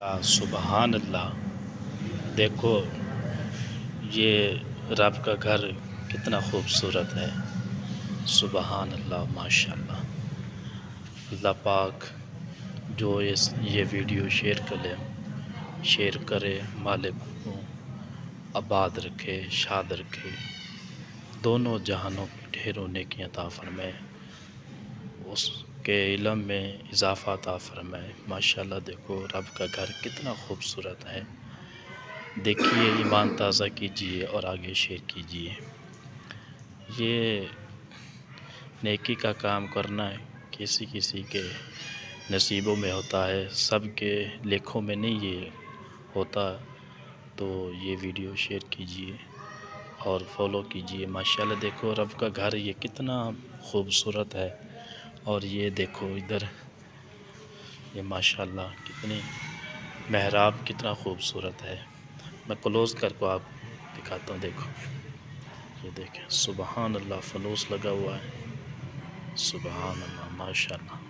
سبحان اللہ، دیکھو یہ رب کا گھر کتنا خوبصورت ہے۔ سبحان اللہ، ماشاءاللہ۔ اللہ پاک جو یہ ویڈیو شیئر کرے مالک کو آباد رکھے، شاد رکھے، دونوں جہانوں کی ڈھیروں نیکیاں عطا فرمائے، اس کے علم میں اضافہ عطا فرمائے۔ ماشاءاللہ، دیکھو رب کا گھر کتنا خوبصورت ہے۔ دیکھیے، ایمان تازہ کیجئے اور آگے شیئر کیجئے۔ یہ نیکی کا کام کرنا کسی کسی کے نصیبوں میں ہوتا ہے، سب کے لیکھوں میں نہیں یہ ہوتا، تو یہ ویڈیو شیئر کیجئے اور فالو کیجئے۔ ماشاءاللہ، دیکھو رب کا گھر یہ کتنا خوبصورت ہے، اور یہ دیکھو ادھر یہ ماشاءاللہ کتنی محراب کتنا خوبصورت ہے۔ میں کلوز کر کو آپ دکھاتا ہوں، دیکھو یہ دیکھیں، سبحان اللہ، فانوس لگا ہوا ہے۔ سبحان اللہ، ماشاءاللہ۔